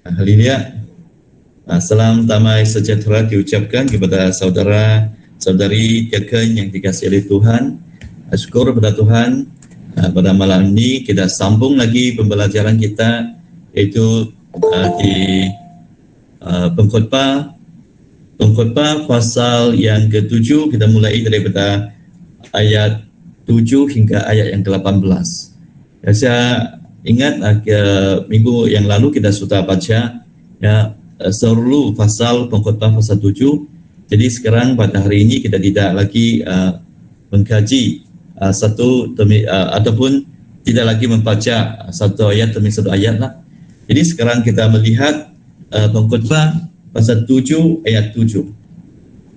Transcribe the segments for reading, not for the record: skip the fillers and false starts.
Hal ini ya, salam damai sejahtera diucapkan kepada saudara-saudari Tiaken yang dikasihi oleh Tuhan. Syukur kepada Tuhan, pada malam ini kita sambung lagi pembelajaran kita, yaitu di pengkhotbah pasal yang ke-7. Kita mulai daripada ayat 7 hingga ayat yang ke-18. Saya ingat minggu yang lalu kita sudah baca seluruh pasal pengkhotbah pasal 7. Jadi sekarang pada hari ini kita tidak lagi mengkaji ataupun tidak lagi membaca satu ayat demi satu ayat lah. Jadi sekarang kita melihat pengkhotbah pasal 7 ayat 7.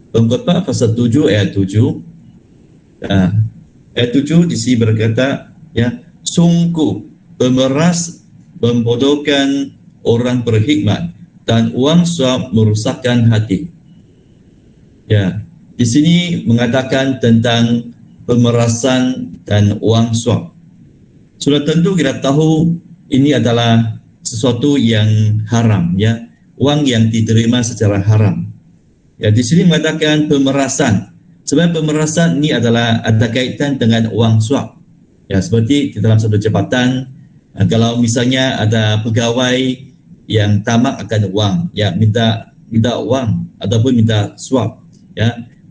Pengkhotbah pasal 7 ayat 7. Ayat 7 di sini berkata, sungguh pemeras membodohkan orang berhikmat dan uang suap merusakkan hati. Di sini mengatakan tentang pemerasan dan uang suap. Sudah tentu kita tahu ini adalah sesuatu yang haram, uang yang diterima secara haram. Di sini mengatakan pemerasan. Sebenarnya pemerasan ini ada kaitan dengan uang suap. Seperti di dalam satu jabatan, kalau misalnya ada pegawai yang tamak akan uang, minta uang ataupun minta suap,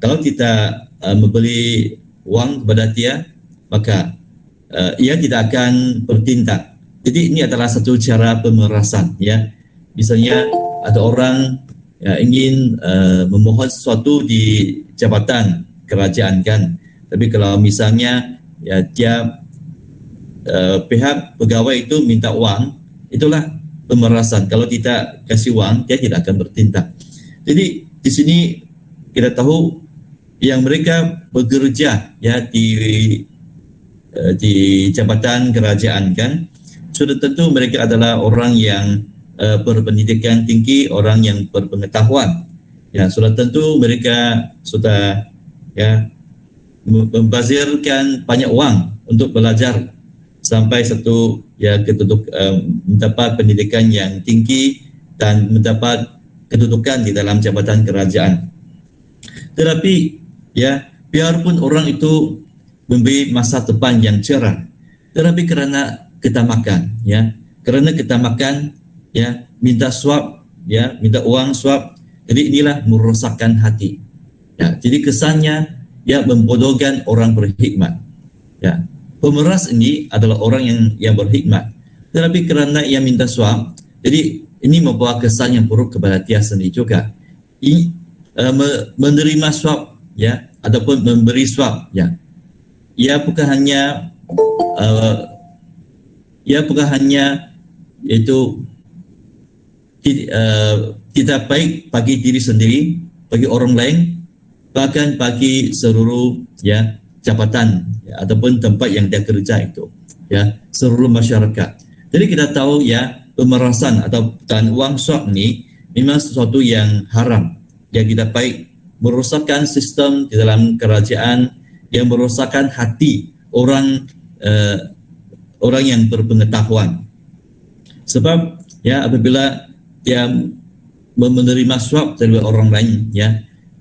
kalau kita memberi uang kepada dia, maka ia tidak akan bertindak. Jadi ini adalah satu cara pemerasan, Misalnya ada orang ingin memohon sesuatu di jabatan kerajaan kan, tapi kalau misalnya dia pihak pegawai itu minta uang, itulah pemerasan. Kalau tidak kasih uang, dia tidak akan bertindak. Jadi di sini kita tahu yang mereka bekerja di jabatan kerajaan kan, sudah tentu mereka adalah orang yang berpendidikan tinggi, orang yang berpengetahuan. Sudah tentu mereka sudah membazirkan banyak uang untuk belajar sampai mendapat pendidikan yang tinggi dan mendapat kedudukan di dalam jabatan kerajaan. Tetapi biarpun orang itu memberi masa depan yang cerah, tetapi karena ketamakan, minta suap, minta uang suap, jadi inilah merosakkan hati. Jadi kesannya membodohkan orang berhikmat. Pemeras ini adalah orang yang berhikmat, tetapi karena ia minta suap, jadi ini membawa kesan yang buruk kepada dia sendiri juga. Menerima suap, ataupun memberi suap, ia bukan hanya itu tidak baik bagi diri sendiri, bagi orang lain, bahkan bagi seluruh jabatan ataupun tempat yang dia kerja itu, seluruh masyarakat. Jadi kita tahu pemerasan dan uang suap ini memang sesuatu yang haram, yang tidak baik, merosakkan sistem di dalam kerajaan, yang merosakkan hati orang yang berpengetahuan. Sebab apabila dia menerima suap dari orang lain,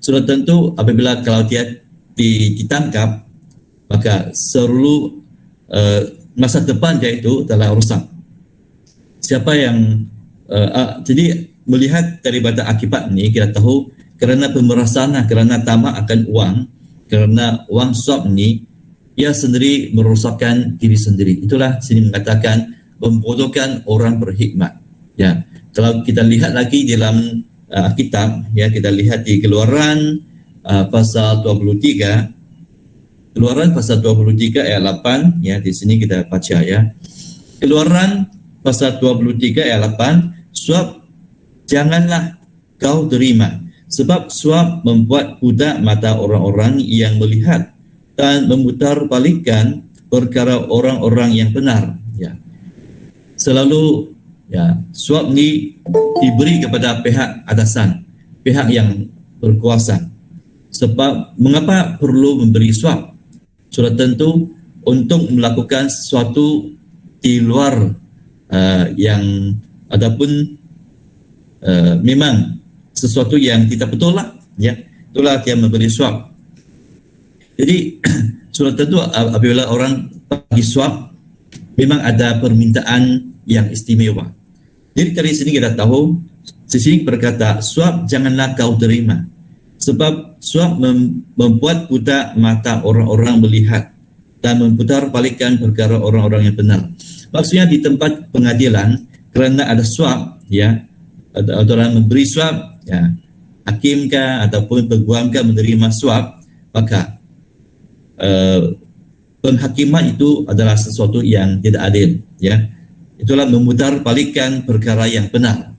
sudah tentu apabila kalau dia ditangkap, maka seluruh masa depan dia itu telah rusak. Siapa yang jadi melihat daripada akibat ini, kita tahu kerana pemerasan, kerana tamak akan uang, kerana uang suap ini, ia sendiri merosakkan diri sendiri. Itulah sini mengatakan membodohkan orang berhikmat. Kalau kita lihat lagi dalam kitab, kita lihat di Keluaran pasal 23. Keluaran pasal 23 ayat 8, di sini kita baca Keluaran pasal 23 ayat 8, suap janganlah kau terima, sebab suap membuat budak mata orang-orang yang melihat dan memutarbalikkan perkara orang-orang yang benar. Selalu suap ini diberi kepada pihak atasan, pihak yang berkuasa. Sebab mengapa perlu memberi suap? Sudah tentu untuk melakukan sesuatu di luar yang ataupun memang sesuatu yang tidak betul lah, ya. Itulah dia memberi suap. Jadi sudah tentu apabila orang bagi suap, memang ada permintaan yang istimewa. Jadi dari sini kita tahu, di sini berkata, suap janganlah kau terima, sebab suap membuat buta mata orang-orang melihat dan memutar balikkan perkara orang-orang yang benar. Maksudnya di tempat pengadilan, kerana ada suap, ya, ada orang memberi suap, ya, hakim kah ataupun peguam kah menerima suap, maka penghakiman itu adalah sesuatu yang tidak adil, ya. Itulah memutar balikkan perkara yang benar.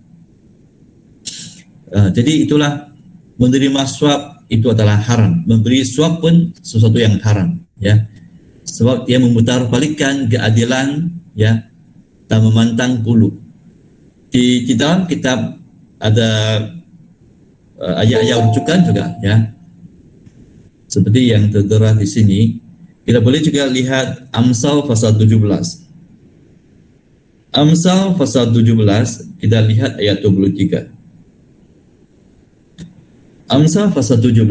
Jadi itulah menerima suap itu adalah haram. Memberi suap pun sesuatu yang haram, ya. Sebab dia memutar balikkan keadilan, ya, dan memantang bulu. Di dalam kitab ada ayat-ayat rujukan juga, ya. Seperti yang tertera di sini, kita boleh juga lihat Amsal pasal 17. Amsal pasal 17, kita lihat ayat 23. Amsal pasal 17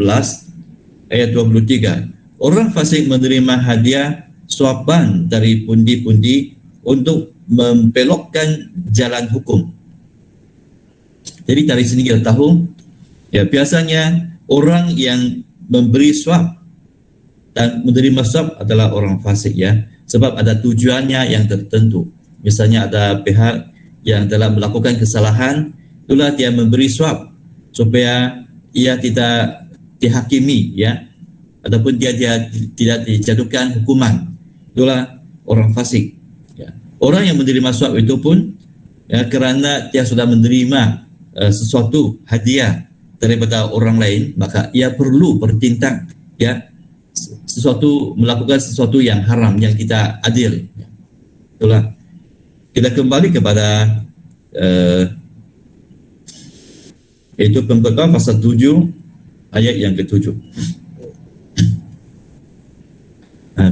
ayat 23. Orang fasik menerima hadiah suapan dari pundi-pundi untuk membelokkan jalan hukum. Jadi dari sini kita tahu, ya, biasanya orang yang memberi suap dan menerima suap adalah orang fasik, ya, sebab ada tujuannya yang tertentu. Misalnya ada pihak yang telah melakukan kesalahan, itulah dia memberi suap supaya ia tidak dihakimi, ya, ataupun dia tidak dijatuhkan hukuman. Itulah orang fasik, ya. Orang yang menerima suap itu pun, ya, kerana dia sudah menerima sesuatu hadiah daripada orang lain, maka ia perlu bertindak, ya, melakukan sesuatu yang haram, yang tidak adil, ya. Itulah. Kita kembali kepada itu Pembukaan pasal 7 ayat yang ke-7.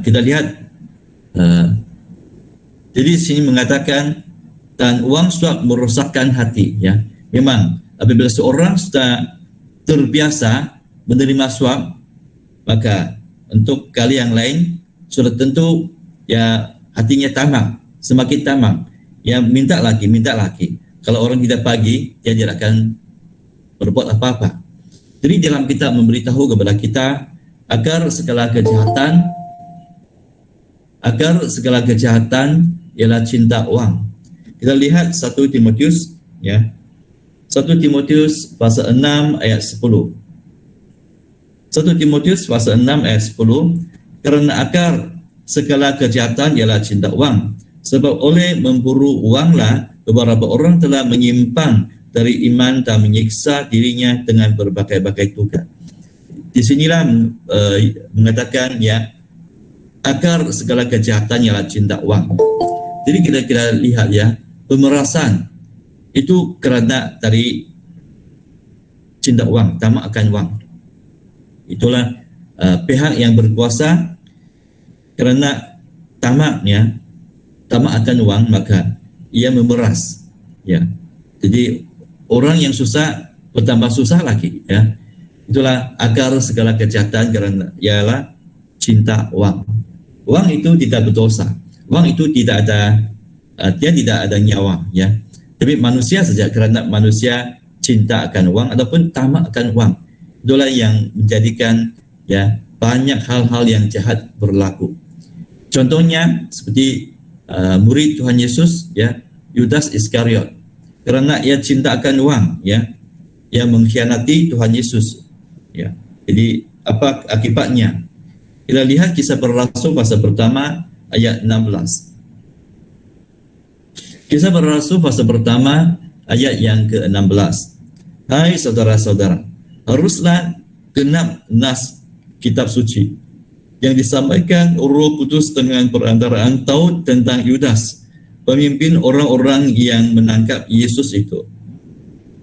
Kita lihat, jadi sini mengatakan, dan uang suap merosakkan hati, ya. Memang apabila seorang sudah terbiasa menerima suap, maka untuk kali yang lain sudah tentu, ya, hatinya tamak, semakin tamak, ya, minta lagi. Kalau orang tidak bagi, dia tidak akan berbuat apa-apa. Jadi dalam kitab memberitahu kepada kita agar segala kejahatan ialah cinta uang. Kita lihat 1 Timotius, ya. 1 Timotius pasal 6 ayat 10. 1 Timotius pasal 6 ayat 10, karena akar segala kejahatan ialah cinta uang, sebab oleh memburu uanglah beberapa orang telah menyimpang dari iman dan menyiksa dirinya dengan berbagai-bagai tugas. Di sinilah mengatakan, ya, akar segala kejahatan ialah cinta uang. Jadi kita lihat, ya, pemerasan itu kerana dari cinta uang, tamak akan uang. Itulah pihak yang berkuasa kerana tamaknya, tamak akan uang, maka ia memeras, ya. Jadi orang yang susah bertambah susah lagi, ya. Itulah akar segala kejahatan kerana ialah cinta uang. Uang itu tidak berdosa. Uang itu tidak ada, dia tidak ada nyawa, ya. Tapi manusia saja kerana manusia cinta akan uang ataupun tamak akan uang. Itulah yang menjadikan, ya, banyak hal-hal yang jahat berlaku. Contohnya seperti murid Tuhan Yesus, ya, Yudas Iskariot, kerana ia cinta akan uang, ya, ia mengkhianati Tuhan Yesus, ya. Jadi apa akibatnya? Kita lihat Kisah Para Rasul pasal pertama ayat 16. Kisah Para Rasul pasal pertama ayat yang ke-16. Hai saudara-saudara, haruslah genap nas kitab suci yang disampaikan Roh Kudus dengan perantaraan Daud tentang Yudas, pemimpin orang-orang yang menangkap Yesus itu.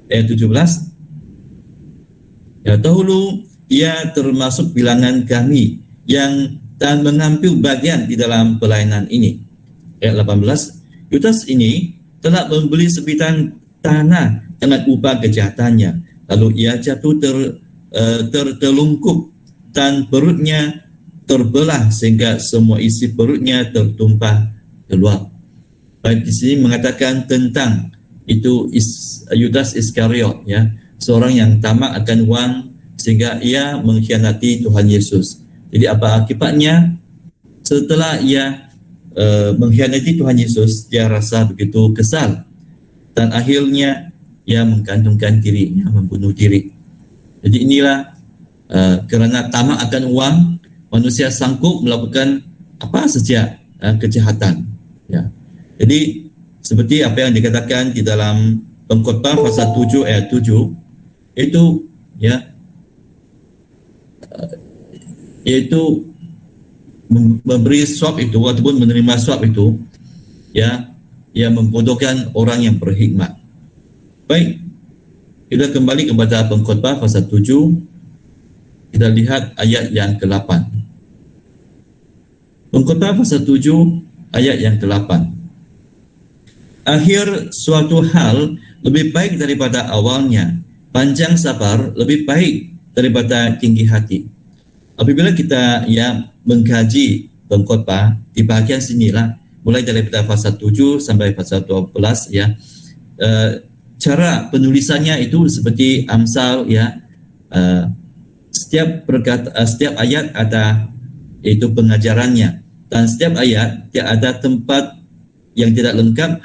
Ayat 17. Ya, dahulu ia termasuk bilangan kami yang dan mengambil bagian di dalam pelayanan ini. Ayat 18. Yudas ini telah membeli sebitan tanah dengan upah kejahatannya. Lalu ia jatuh tertelungkup dan perutnya terbelah sehingga semua isi perutnya tertumpah keluar. Baik, di sini mengatakan tentang itu Yudas Iskariot, ya, seorang yang tamak akan uang sehingga ia mengkhianati Tuhan Yesus. Jadi apa akibatnya? Setelah ia mengkhianati Tuhan Yesus, dia rasa begitu kesal dan akhirnya ia menggantungkan dirinya, membunuh diri. Jadi inilah kerana tamak akan uang, manusia sanggup melakukan apa saja kejahatan. Ya. Jadi seperti apa yang dikatakan di dalam Pengkhotbah pasal 7 ayat 7, itu ya, yaitu memberi suap itu ataupun menerima suap itu, ya, yang membodohkan orang yang berhikmat. Baik, kita kembali kepada Pengkhotbah pasal 7. Kita lihat ayat yang ke-8. Pengkhotbah pasal 7 ayat yang ke-8. Akhir suatu hal lebih baik daripada awalnya, panjang sabar lebih baik daripada tinggi hati. Apabila kita mengkaji pengkhotbah di bahagian sinilah, mulai daripada pasal 7 sampai pasal 12, ya, cara penulisannya itu seperti Amsal, ya, setiap ayat ada itu pengajarannya, dan setiap ayat dia ada tempat yang tidak lengkap,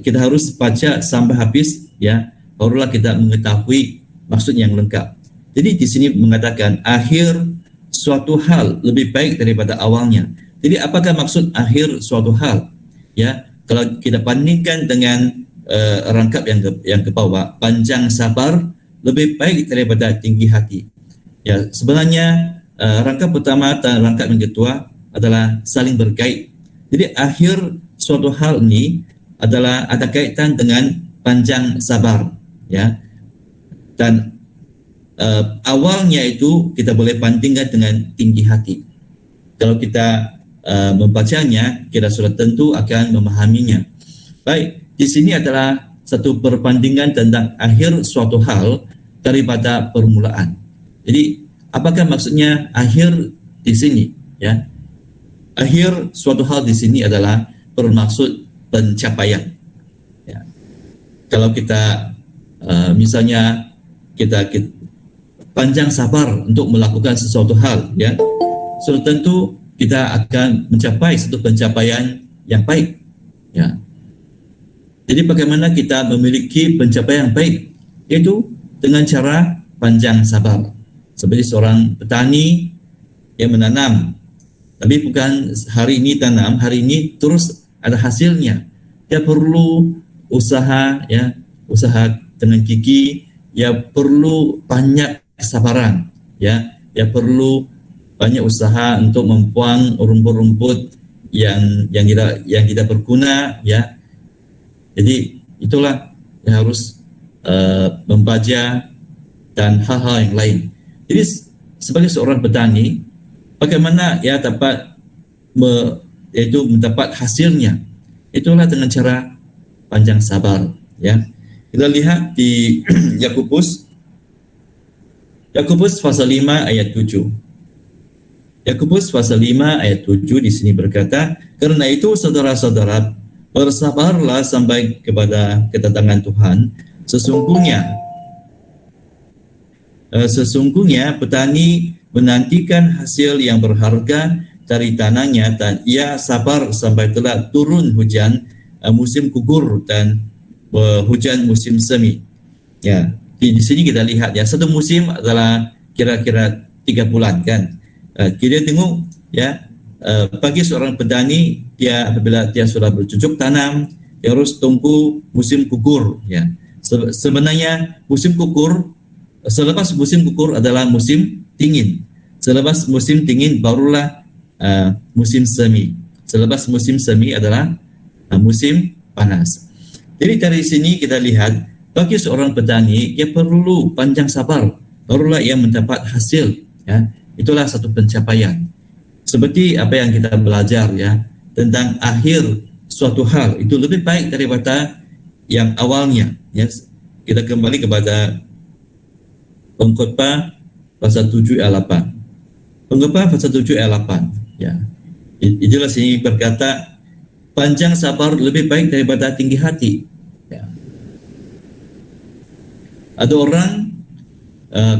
kita harus baca sampai habis, ya, barulah kita mengetahui maksud yang lengkap. Jadi di sini mengatakan akhir suatu hal lebih baik daripada awalnya. Jadi apakah maksud akhir suatu hal? Ya, kalau kita bandingkan dengan rangkap yang ke bawah, panjang sabar lebih baik daripada tinggi hati. Ya, sebenarnya rangkap pertama dan rangkap yang kedua adalah saling berkait. Jadi akhir suatu hal ini adalah ada kaitan dengan panjang sabar, ya. Dan awalnya itu kita boleh bandingkan dengan tinggi hati. Kalau kita membacanya, kita sudah tentu akan memahaminya. Baik, di sini adalah satu perbandingan tentang akhir suatu hal daripada permulaan. Jadi, apakah maksudnya akhir di sini? Ya, akhir suatu hal di sini adalah bermaksud pencapaian. Ya. Kalau kita misalnya kita panjang sabar untuk melakukan sesuatu hal, ya, sudah tentu kita akan mencapai satu pencapaian yang baik, ya. Jadi bagaimana kita memiliki pencapaian yang baik? Yaitu dengan cara panjang sabar. Seperti seorang petani yang menanam, tapi bukan hari ini tanam, hari ini terus ada hasilnya. Dia perlu usaha, ya, usaha dengan gigih, ya, perlu banyak kesabaran, ya, ya, perlu banyak usaha untuk membuang rumput-rumput yang tidak berguna, ya. Jadi itulah yang harus membaca dan hal-hal yang lain. Jadi sebagai seorang petani, bagaimana ya dapat mendapat hasilnya? Itulah dengan cara panjang sabar, ya. Kita lihat di Yakobus pasal 5 ayat 7. Yakobus pasal 5 ayat 7 di sini berkata, "Karena itu saudara-saudara, bersabarlah sampai kepada kedatangan Tuhan. Sesungguhnya petani menantikan hasil yang berharga dari tanahnya, dan ia sabar sampai telah turun hujan musim gugur dan hujan musim semi." Ya, di sini kita lihat, ya, satu musim adalah kira-kira 3 bulan, kan. Kita tengok, ya, bagi seorang petani, dia apabila dia sudah bercocok tanam, dia harus tunggu musim gugur, ya. Sebenarnya musim gugur, selepas musim gugur adalah musim dingin. Selepas musim dingin barulah musim semi. Selepas musim semi adalah musim panas. Jadi dari sini kita lihat, bagi seorang petani, dia perlu panjang sabar, barulah ia mendapat hasil, ya. Itulah satu pencapaian. Seperti apa yang kita belajar, ya, tentang akhir suatu hal itu lebih baik daripada yang awalnya, ya. kita kembali kepada Pengkhotbah pasal 7 ayat 8. Pengkhotbah pasal 7 ayat 8. Ya. Itulah sini berkata, panjang sabar lebih baik daripada tinggi hati. Ya. Ada orang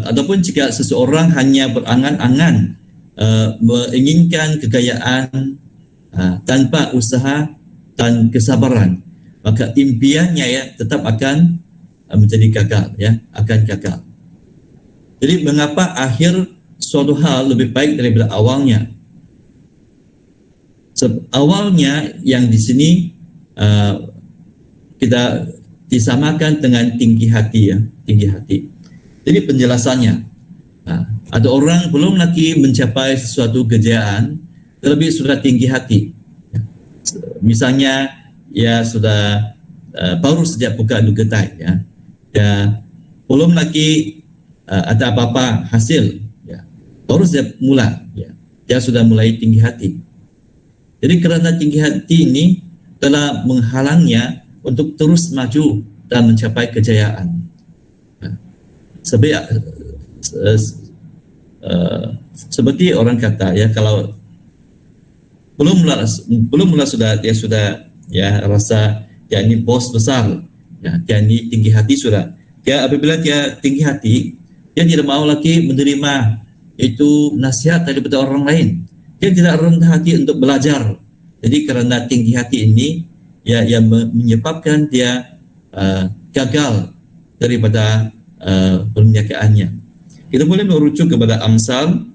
ataupun jika seseorang hanya berangan-angan menginginkan kekayaan tanpa usaha dan kesabaran, maka impiannya ya tetap akan menjadi gagal, ya, akan gagal. Jadi mengapa akhir suatu hal lebih baik daripada awalnya? Awalnya yang di sini kita disamakan dengan tinggi hati, ya, tinggi hati. Jadi penjelasannya, ada orang belum lagi mencapai sesuatu kejayaan, terlebih sudah tinggi hati. Misalnya, ya sudah baru sejak buka dugetai, ya belum lagi ada apa-apa hasil, ya baru sejak mula, ya dia sudah mulai tinggi hati. Jadi karena tinggi hati ini telah menghalangnya untuk terus maju dan mencapai kejayaan. Seperti orang kata, ya, kalau belum mula sudah dia sudah, ya, rasa dia ini bos besar, ya, dia ini tinggi hati sudah. Dia apabila dia tinggi hati, dia tidak mau lagi menerima itu nasihat daripada orang lain. Dia tidak rendah hati untuk belajar. Jadi karena tinggi hati ini, ya, yang menyebabkan dia gagal daripada perniagaannya. Kita boleh merujuk kepada Amsal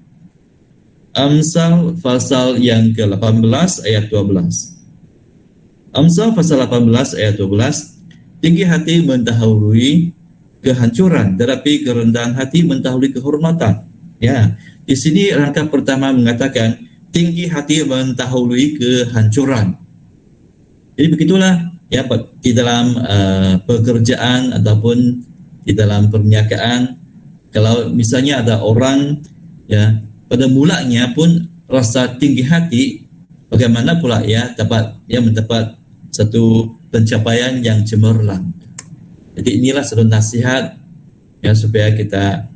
pasal yang ke-18 ayat 12. Amsal pasal 18 ayat 12, tinggi hati mendahului kehancuran, tetapi kerendahan hati mendahului kehormatan. Ya, di sini rangka pertama mengatakan tinggi hati mendahului kehancuran. Jadi begitulah, ya, di dalam pekerjaan ataupun di dalam perniagaan, kalau misalnya ada orang, ya, pada mulanya pun rasa tinggi hati, bagaimana pula, ya, mendapat satu pencapaian yang cemerlang. Jadi inilah satu nasihat, ya, supaya kita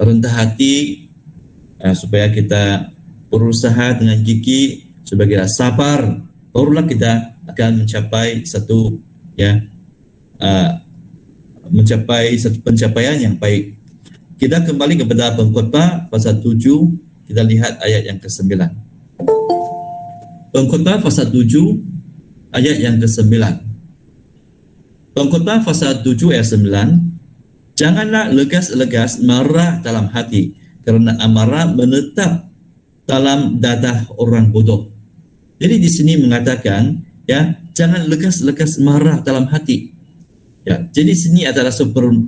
rendah hati, supaya kita berusaha dengan gigih, supaya kita sabar, barulah kita akan mencapai satu, ya, mencapai satu pencapaian yang baik. Kita kembali kepada Pengkhotbah pasal 7, kita lihat ayat yang ke-9. Pengkhotbah pasal 7 ayat yang ke-9. Pengkhotbah pasal 7 ayat 9, janganlah legas-legas marah dalam hati, karena amarah menetap dalam dadah orang bodoh. Jadi di sini mengatakan, ya, jangan legas-legas marah dalam hati. Ya, jadi sini adalah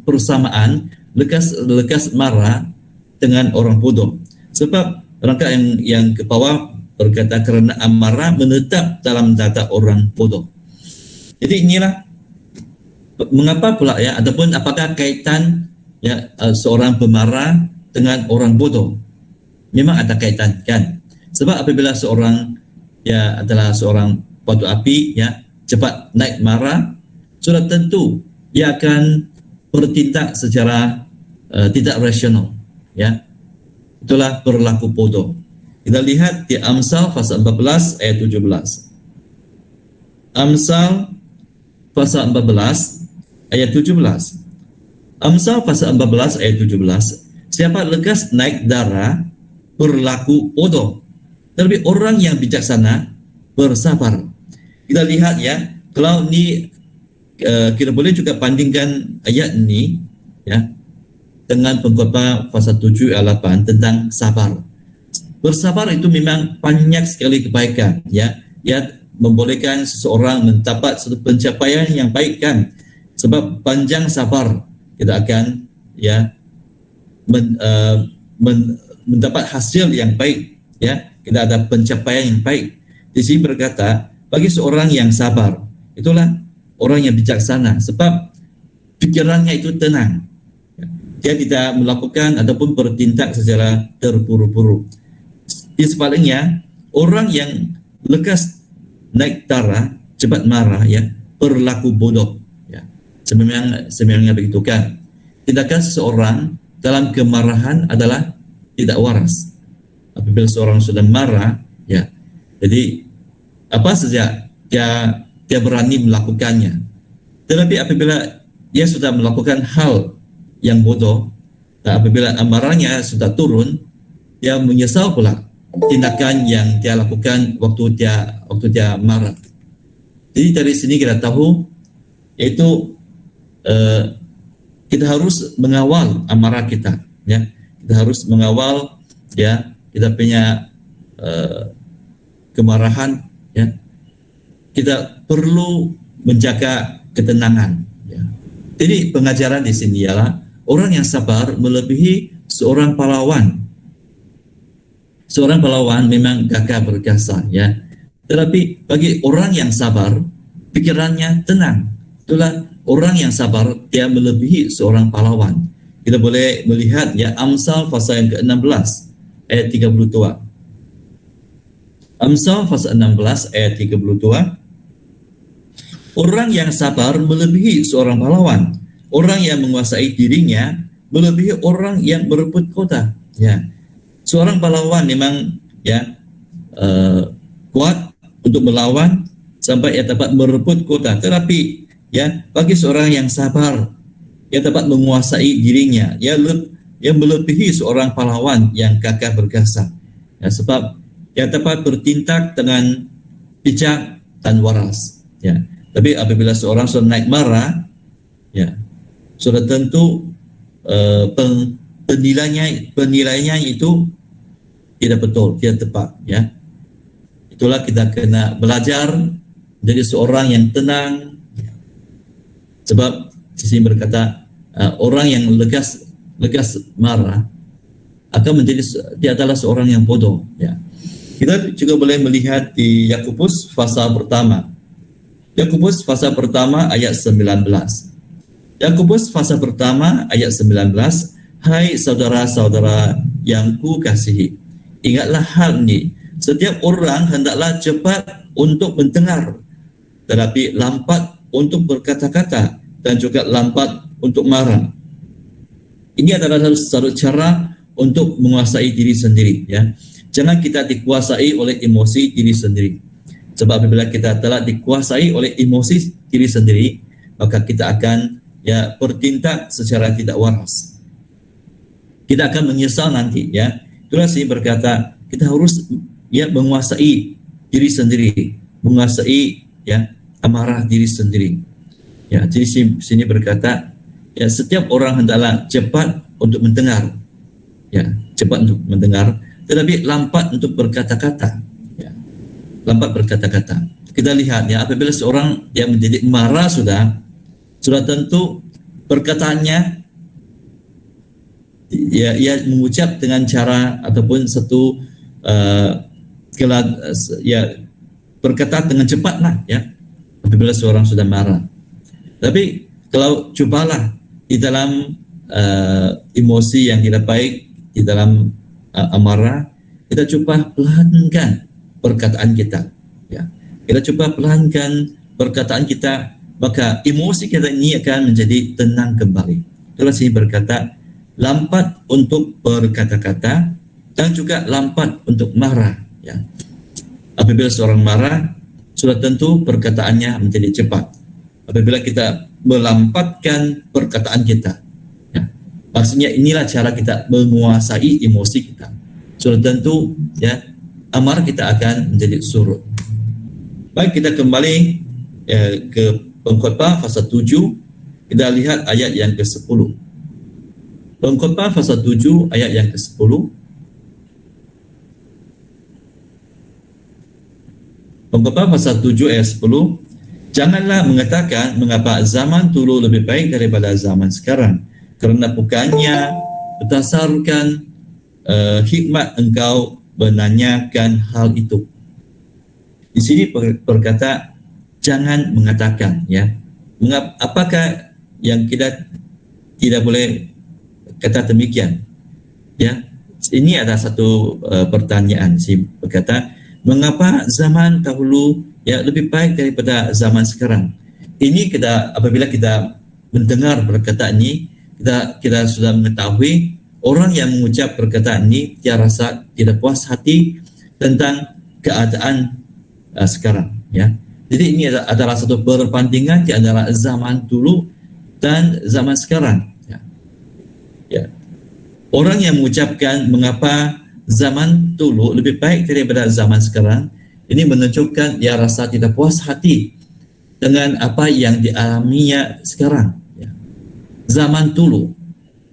persamaan legas marah dengan orang bodoh. Sebab rangka yang ke bawah berkata kerana amarah menetap dalam dada orang bodoh. Jadi inilah mengapa pula, ya, ataupun apakah kaitan, ya, seorang pemarah dengan orang bodoh? Memang ada kaitan, kan? Sebab apabila seorang, ya, adalah seorang batu api, ya, cepat naik marah, sudah tentu ia akan bertindak secara tidak rasional, ya. Itulah perilaku bodoh. Kita lihat di Amsal pasal 14 ayat 17. Amsal pasal 14 ayat 17. Amsal pasal 14 ayat 17. Siapa legas naik darah berlaku bodoh, terlebih orang yang bijaksana bersabar. Kita lihat, ya, kalau ini kita boleh juga bandingkan ayat ini, ya, dengan Pengkhotbah pasal 7 ayat 8 tentang sabar. Bersabar itu memang banyak sekali kebaikan, ya, membolehkan seseorang mendapat satu pencapaian yang baik, kan? Sebab panjang sabar kita akan, ya, mendapat hasil yang baik, ya, kita ada pencapaian yang baik. Di sini berkata, bagi seorang yang sabar, itulah orang yang bijaksana, sebab pikirannya itu tenang. Dia tidak melakukan ataupun bertindak secara terburu-buru. Di sebaliknya, orang yang lekas naik darah, cepat marah, ya, berlaku bodoh, ya. Sebenarnya begitu kan. Tindakan seseorang dalam kemarahan adalah tidak waras. Apabila seorang sudah marah, ya, jadi apa saja dia berani melakukannya. Tetapi apabila dia sudah melakukan hal yang bodoh, nah, apabila amarahnya sudah turun, dia menyesal pula tindakan yang dia lakukan waktu dia marah. Jadi dari sini kita tahu yaitu kita harus mengawal amarah kita, ya. Kita harus mengawal, ya, kita punya kemarahan, ya. Kita perlu menjaga ketenangan, ya. Jadi pengajaran di sini ialah orang yang sabar melebihi seorang pahlawan. Seorang pahlawan memang gagah perkasa, ya. Tetapi bagi orang yang sabar, pikirannya tenang. Itulah orang yang sabar, dia melebihi seorang pahlawan. Kita boleh melihat, ya, Amsal pasal yang ke-16 ayat 32. Amsal pasal 16 ayat 32. Orang yang sabar melebihi seorang pahlawan. Orang yang menguasai dirinya melebihi orang yang berebut kota. Ya, seorang pahlawan memang, ya, kuat untuk melawan sampai ia dapat merebut kota. Tetapi, ya, bagi seorang yang sabar, ia dapat menguasai dirinya. Ia melebihi seorang pahlawan yang gagah perkasa. Ya, sebab ia dapat bertindak dengan bijak dan waras. Ya. Tapi apabila seorang sudah naik marah, ya, sudah tentu penilaiannya itu tidak betul, tidak tepat, ya. Itulah kita kena belajar menjadi seorang yang tenang, ya. Sebab di sini berkata orang yang legas marah akan menjadi, dia adalah seorang yang bodoh, ya. Kita juga boleh melihat di Yakobus pasal pertama. Yakobus pasal pertama ayat 19. Yakobus pasal pertama ayat 19. Hai saudara-saudara yang kukasihi, ingatlah hal ini. Setiap orang hendaklah cepat untuk mendengar, tetapi lambat untuk berkata-kata, dan juga lambat untuk marah. Ini adalah satu cara untuk menguasai diri sendiri, ya. Jangan kita dikuasai oleh emosi diri sendiri. Sebab apabila kita telah dikuasai oleh emosi diri sendiri, maka kita akan, ya, bertindak secara tidak waras. Kita akan menyesal nanti, ya. Itulah sih berkata kita harus, ya, menguasai diri sendiri, menguasai, ya, amarah diri sendiri. Ya, jadi sini berkata, ya, setiap orang hendaklah cepat untuk mendengar, ya, cepat untuk mendengar, tetapi lambat untuk berkata-kata. Lambat berkata-kata. Kita lihat, ya, apabila seorang yang menjadi marah sudah tentu perkataannya, ya, ia mengucap dengan cara ataupun satu ya, berkata dengan cepatlah, ya, apabila seorang sudah marah. Tapi kalau cobalah di dalam emosi yang tidak baik, di dalam amarah, kita coba pelankan perkataan kita, ya. Kita coba pelankan perkataan kita, maka emosi kita ini akan menjadi tenang kembali. Itulah sini berkata lambat untuk berkata-kata dan juga lambat untuk marah, ya. Apabila seorang marah, sudah tentu perkataannya menjadi cepat. Apabila kita melambatkan perkataan kita, ya, maksudnya inilah cara kita menguasai emosi kita. Sudah tentu, ya, amarah kita akan menjadi surut. Baik, kita kembali ke Pengkhotbah pasal 7. Kita lihat ayat yang ke-10. Pengkhotbah pasal 7 ayat yang ke-10. Pengkhotbah pasal 7 ayat 10. Janganlah mengatakan mengapa zaman dulu lebih baik daripada zaman sekarang, kerana bukannya berdasarkan hikmat engkau menanyakan hal itu. Di sini berkata jangan mengatakan, ya. Apakah yang kita tidak boleh kata demikian, ya? Ini ada satu pertanyaan sih, berkata mengapa zaman dahulu, ya, lebih baik daripada zaman sekarang. Ini apabila kita mendengar perkataan ini, kita sudah mengetahui orang yang mengucap perkataan ini dia rasa tidak puas hati tentang keadaan sekarang, ya. Jadi ini adalah satu perbandingan di antara zaman dulu dan zaman sekarang, ya. Ya. Orang yang mengucapkan mengapa zaman dulu lebih baik daripada zaman sekarang, ini menunjukkan dia rasa tidak puas hati dengan apa yang dialaminya sekarang, ya. Zaman dulu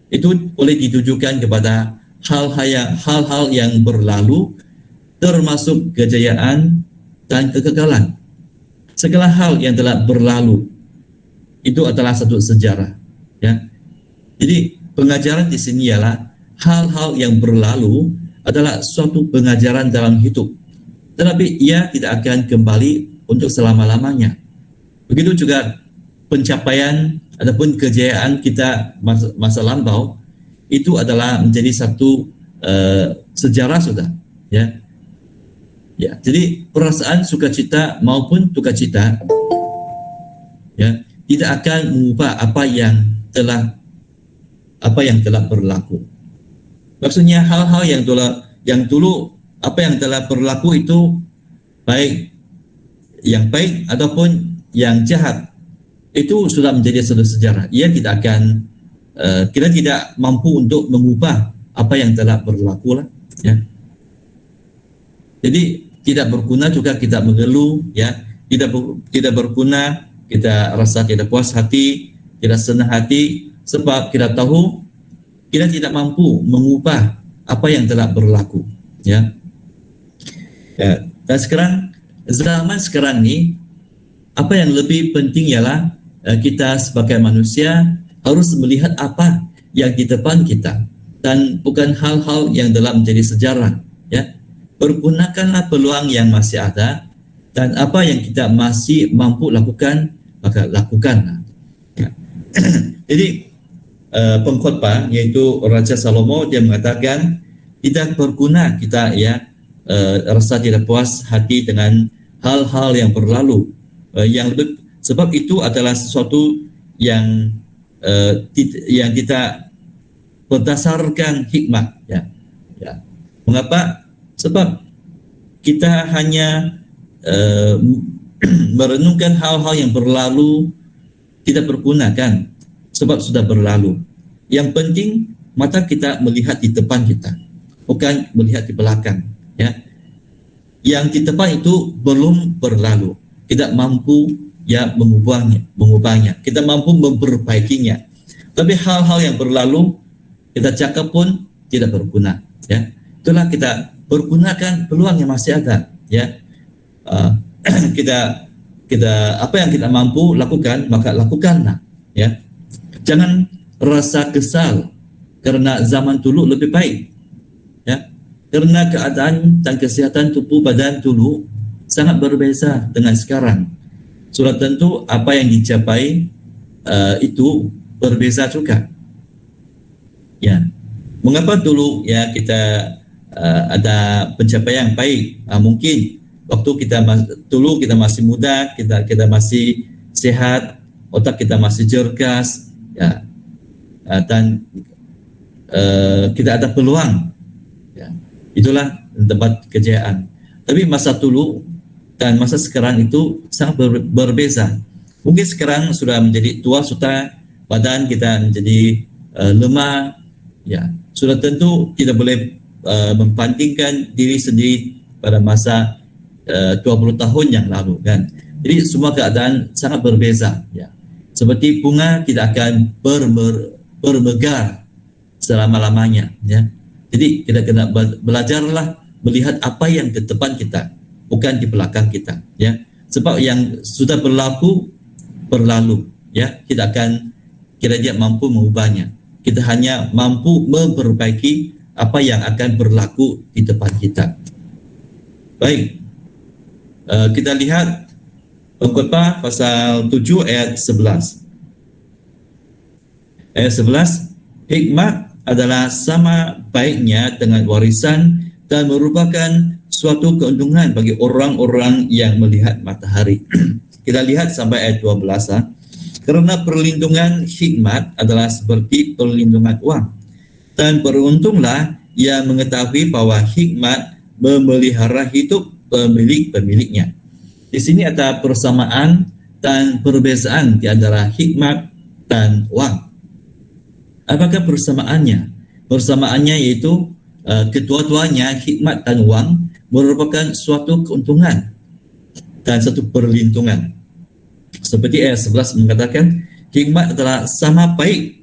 itu boleh ditujukan kepada hal-hal yang berlalu, termasuk kejayaan dan kegagalan. Segala hal yang telah berlalu itu adalah satu sejarah, ya. Jadi pengajaran di sini ialah hal-hal yang berlalu adalah suatu pengajaran dalam hidup, tetapi ia tidak akan kembali untuk selama-lamanya. Begitu juga pencapaian ataupun kejayaan kita masa lampau itu adalah menjadi satu sejarah sudah, ya. Ya, jadi perasaan sukacita maupun dukacita, ya, tidak akan mengubah apa yang telah berlaku. Maksudnya hal-hal yang dulu apa yang telah berlaku itu baik ataupun yang jahat itu sudah menjadi satu sejarah. Ia tidak akan kita tidak mampu untuk mengubah apa yang telah berlaku lah, ya. Jadi tidak berguna juga kita mengeluh, ya. Tidak berguna kita rasa tidak puas hati, tidak senang hati, sebab kita tahu kita tidak mampu mengubah apa yang telah berlaku, ya. Ya. Dan zaman sekarang ini apa yang lebih penting ialah kita sebagai manusia harus melihat apa yang di depan kita dan bukan hal-hal yang telah menjadi sejarah, ya. Pergunakanlah peluang yang masih ada dan apa yang kita masih mampu lakukan, maka lakukanlah, ya. Jadi pengkhotbah yaitu Raja Salomo dia mengatakan tidak berguna kita, ya, rasa tidak puas hati dengan hal-hal yang berlalu, sebab itu adalah sesuatu yang kita berdasarkan hikmah, ya. Ya. Mengapa? Sebab kita hanya merenungkan hal-hal yang berlalu tidak berguna, kan? Sebab sudah berlalu. Yang penting mata kita melihat di depan kita, bukan melihat di belakang, ya. Yang di depan itu belum berlalu, tidak mampu, ya, mengubahnya. Kita mampu memperbaikinya. Tapi hal-hal yang berlalu kita cakap pun tidak berguna, ya. Itulah kita pergunakan peluang yang masih ada, ya. Kita apa yang kita mampu lakukan maka lakukanlah, ya. Jangan rasa kesal karena zaman dulu lebih baik, ya. Karena keadaan dan kesehatan tubuh badan dulu sangat berbeza dengan sekarang. Sudah tentu apa yang dicapai itu berbeza juga, ya. Mengapa dulu, ya, kita ada pencapaian yang baik? Mungkin waktu dulu kita masih muda, kita masih sehat, otak kita masih cergas, ya, dan kita ada peluang, ya. Itulah tempat kejayaan. Tapi masa dulu dan masa sekarang itu sangat berbeza. Mungkin sekarang sudah menjadi tua, sudah badan kita menjadi lemah, ya. Sudah tentu tidak boleh membandingkan diri sendiri pada masa 20 tahun yang lalu, kan. Jadi semua keadaan sangat berbeza, ya. Seperti bunga tidak akan bermekar selama-lamanya, ya. Jadi kita kena belajarlah melihat apa yang di depan kita, bukan di belakang kita, ya. Sebab yang sudah berlalu, ya, kita tidak mampu mengubahnya. Kita hanya mampu memperbaiki apa yang akan berlaku di depan kita. Baik, kita lihat Pengkhotbah pasal 7 ayat 11. Ayat 11, hikmat adalah sama baiknya dengan warisan dan merupakan suatu keuntungan bagi orang-orang yang melihat matahari. Kita lihat sampai ayat 12. Kerana perlindungan hikmat adalah seperti perlindungan wang. Dan beruntunglah yang mengetahui bahwa hikmat memelihara hidup pemilik-pemiliknya. Di sini ada persamaan dan perbezaan di antara hikmat dan wang. Apakah persamaannya? Persamaannya yaitu kedua-duanya hikmat dan wang merupakan suatu keuntungan dan satu perlindungan. Seperti ayat 11 mengatakan, hikmat adalah sama baik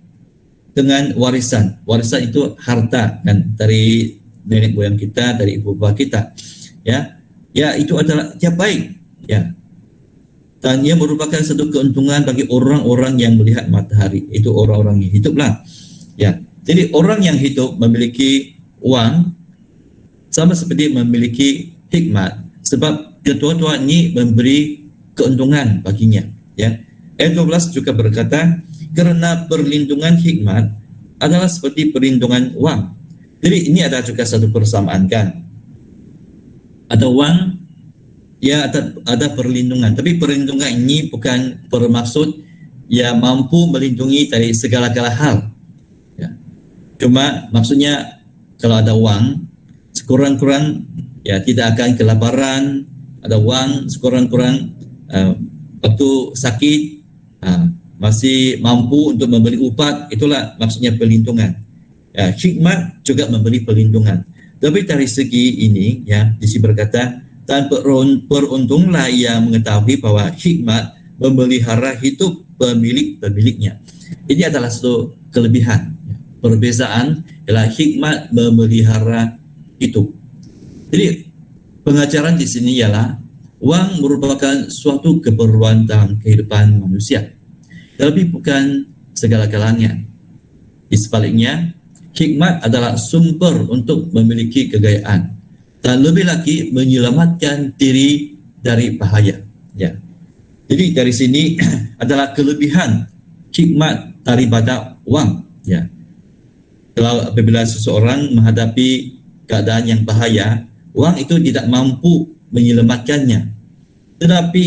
dengan warisan. Warisan itu harta kan dari nenek moyang kita, dari ibu bapa kita. Ya, itu adalah dia baik. Ya, dan ia merupakan satu keuntungan bagi orang-orang yang melihat matahari. Itu orang-orang yang hiduplah. Ya, jadi orang yang hidup memiliki wang sama seperti memiliki hikmat, sebab kedua-dua ini memberi keuntungan baginya. Ya, ayat 12 juga berkata, kerana perlindungan hikmat adalah seperti perlindungan wang. Jadi ini ada juga satu persamaan kan. Ada wang, ya ada perlindungan. Tapi perlindungan ini bukan bermaksud ya mampu melindungi dari segala-gala hal. Ya. Cuma maksudnya kalau ada wang, sekurang-kurang ya tidak akan kelaparan. Ada wang, sekurang-kurang waktu sakit masih mampu untuk membeli ubat. Itulah maksudnya perlindungan. Ya, hikmat juga memberi perlindungan. Tapi dari segi ini ya, di sini berkata, dan beruntunglah ia mengetahui bahwa hikmat memelihara hidup pemilik-pemiliknya. Ini adalah satu kelebihan. Perbezaan adalah hikmat memelihara hidup. Jadi pengajaran di sini ialah wang merupakan suatu keperluan dalam kehidupan manusia, tetapi bukan segala-galanya. Di sebaliknya, hikmat adalah sumber untuk memiliki kegayaan dan lebih lagi menyelamatkan diri dari bahaya. Ya. Jadi dari sini adalah kelebihan hikmat daripada wang. Ya. Kalau apabila seseorang menghadapi keadaan yang bahaya, wang itu tidak mampu menyelamatkannya. Tetapi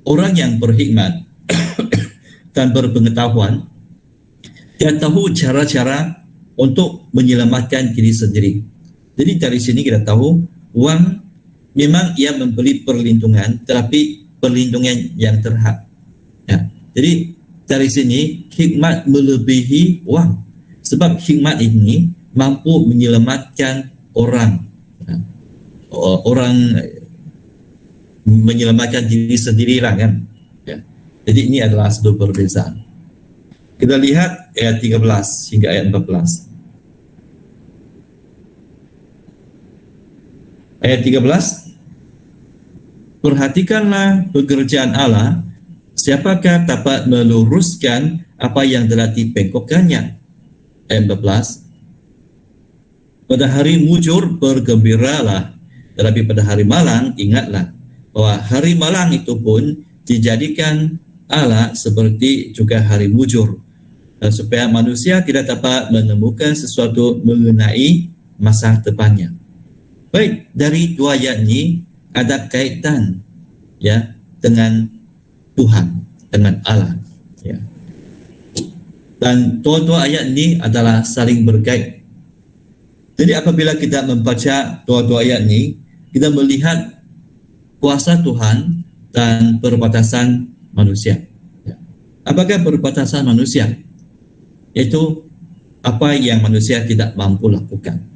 orang yang berhikmat dan berpengetahuan, dia tahu cara-cara untuk menyelamatkan diri sendiri. Jadi dari sini kita tahu wang memang ia memberi perlindungan, tetapi perlindungan yang terhad. Ya. Jadi dari sini hikmat melebihi wang, sebab hikmat ini mampu menyelamatkan orang. Ya. Orang menyelamatkan diri sendirilah kan. Ya. Jadi ini adalah satu perbezaan. Kita lihat ayat 13 hingga ayat 14. Ayat 13, perhatikanlah pekerjaan Allah, siapakah dapat meluruskan apa yang telah dibengkokkannya. Ayat 14, pada hari mujur bergembiralah, tetapi pada hari malang ingatlah bahwa hari malang itu pun dijadikan Allah seperti juga hari mujur, dan supaya manusia tidak dapat menemukan sesuatu mengenai masa depannya. Baik, dari dua ayat ini ada kaitan ya dengan Tuhan, dengan Allah. Ya. Dan dua-dua ayat ini adalah saling berkait. Jadi apabila kita membaca dua-dua ayat ini, kita melihat kuasa Tuhan dan perbatasan manusia. Ya. Apakah perbatasan manusia? Yaitu apa yang manusia tidak mampu lakukan.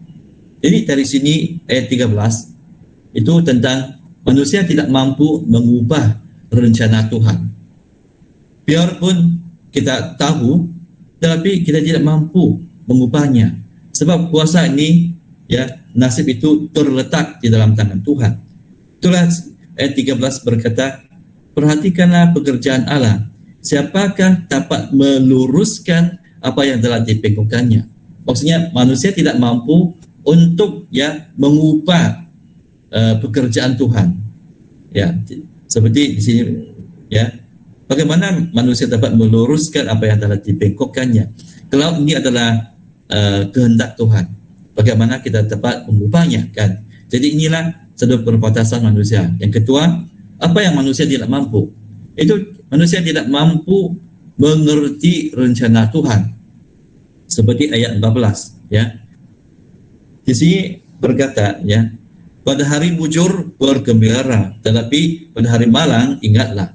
Jadi dari sini ayat 13 itu tentang manusia tidak mampu mengubah rencana Tuhan. Biarpun kita tahu, tetapi kita tidak mampu mengubahnya. Sebab kuasa ini, ya, nasib itu terletak di dalam tangan Tuhan. Itulah ayat 13 berkata, perhatikanlah pekerjaan Allah. Siapakah dapat meluruskan apa yang telah dibengkokkannya? Maksudnya manusia tidak mampu untuk ya mengubah pekerjaan Tuhan. Ya, seperti di sini ya. Bagaimana manusia dapat meluruskan apa yang telah dibengkokkannya? Kalau ini adalah kehendak Tuhan, bagaimana kita dapat mengubahnya kan? Jadi inilah satu perbatasan manusia. Yang kedua, apa yang manusia tidak mampu? Itu manusia tidak mampu mengerti rencana Tuhan. Seperti ayat 14 ya. Di sini berkata ya, pada hari mujur bergembira, tetapi pada hari malang ingatlah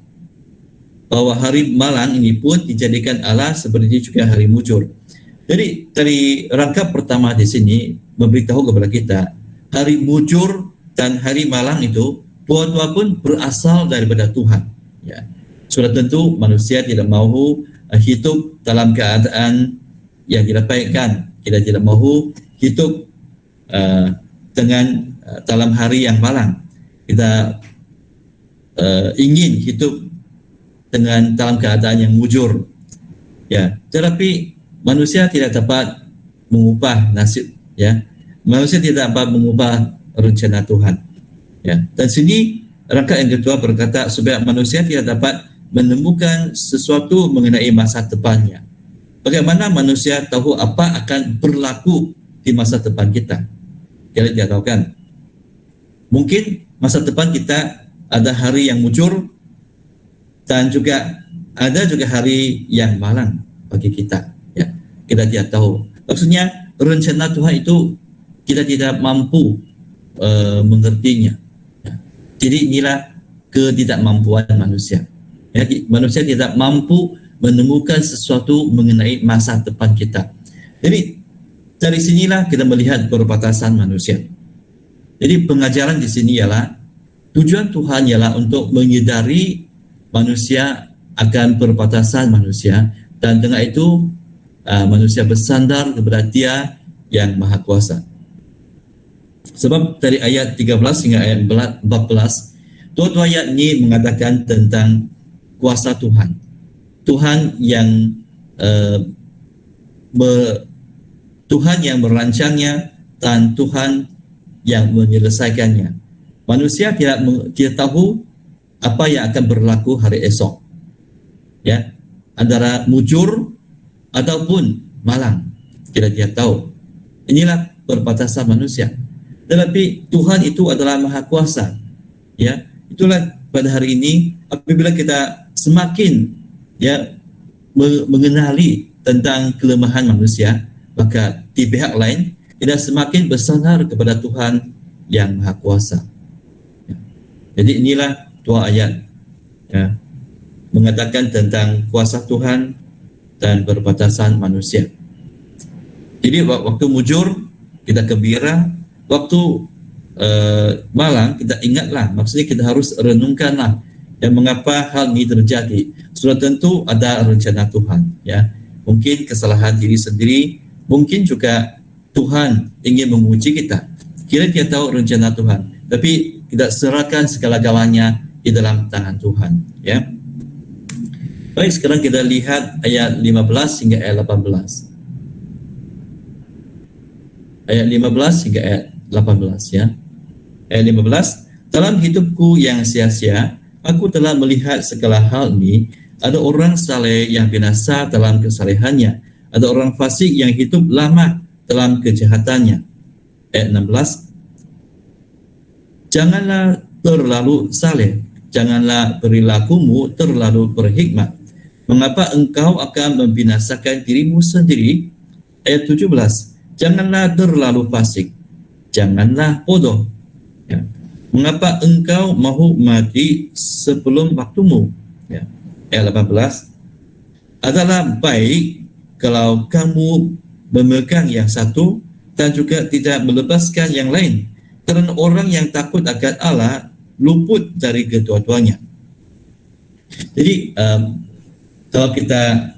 bahwa hari malang ini pun dijadikan Allah seperti juga hari mujur. Jadi dari rangkap pertama di sini memberitahu kepada kita hari mujur dan hari malang itu dua-dua pun berasal daripada Tuhan. Ya. Sudah tentu manusia tidak mahu hidup dalam keadaan yang tidak baik kan. Kita tidak mahu hidup dengan dalam hari yang malang. Kita ingin hidup dengan dalam keadaan yang mujur. Ya, tetapi manusia tidak dapat mengubah nasib, ya. Manusia tidak dapat mengubah rencana Tuhan. Ya. Dan sini rangka yang kedua berkata supaya manusia tidak dapat menemukan sesuatu mengenai masa depannya. Bagaimana manusia tahu apa akan berlaku di masa depan kita? Kita tidak tahu kan? Mungkin masa depan kita ada hari yang mujur dan juga ada juga hari yang malang bagi kita. Ya, kita tidak tahu. Maksudnya rencana Tuhan itu kita tidak mampu mengertinya. Ya. Jadi inilah ketidakmampuan manusia. Ya, manusia tidak mampu menemukan sesuatu mengenai masa depan kita. Jadi dari sinilah kita melihat perbatasan manusia. Jadi pengajaran di sini ialah tujuan Tuhan ialah untuk menyadari manusia akan perbatasan manusia, dan dengan itu manusia bersandar kepada Dia yang Maha Kuasa. Sebab dari ayat 13 hingga ayat 14, dua-dua ayat ini mengatakan tentang kuasa Tuhan. Tuhan yang Tuhan yang merancangnya dan Tuhan yang menyelesaikannya. Manusia tidak tahu apa yang akan berlaku hari esok. Ya, antara mujur ataupun malang, kita tidak tahu. Inilah perbatasan manusia. Tetapi Tuhan itu adalah Maha Kuasa. Ya, itulah pada hari ini apabila kita semakin mengenali tentang kelemahan manusia, maka di pihak lain kita semakin bersandar kepada Tuhan yang Maha Kuasa. Ya. Jadi inilah dua ayat ya, mengatakan tentang kuasa Tuhan dan perbatasan manusia. Jadi waktu mujur kita gembira, waktu malang kita ingatlah, maksudnya kita harus renungkanlah dan mengapa hal ini terjadi. Sudah tentu ada rencana Tuhan, ya. Mungkin kesalahan diri sendiri, mungkin juga Tuhan ingin menguji kita. Kita tidak tahu rencana Tuhan, tapi kita serahkan segala-galanya di dalam tangan Tuhan, ya. Baik, sekarang kita lihat ayat 15 hingga ayat 18. Ayat 15 hingga ayat 18, ya. Ayat 15, dalam hidupku yang sia-sia, aku telah melihat segala hal ini. Ada orang saleh yang binasa dalam kesalehannya. Ada orang fasik yang hidup lama dalam kejahatannya. Ayat 16, janganlah terlalu saleh, janganlah perilakumu terlalu berhikmat. Mengapa engkau akan membinasakan dirimu sendiri? Ayat 17, janganlah terlalu fasik, janganlah bodoh. Ya. Mengapa engkau mahu mati sebelum waktumu? Ya. Ayat 18, adalah baik kalau kamu memegang yang satu dan juga tidak melepaskan yang lain, karena orang yang takut akan Allah luput dari kedua-duanya. Jadi kalau kita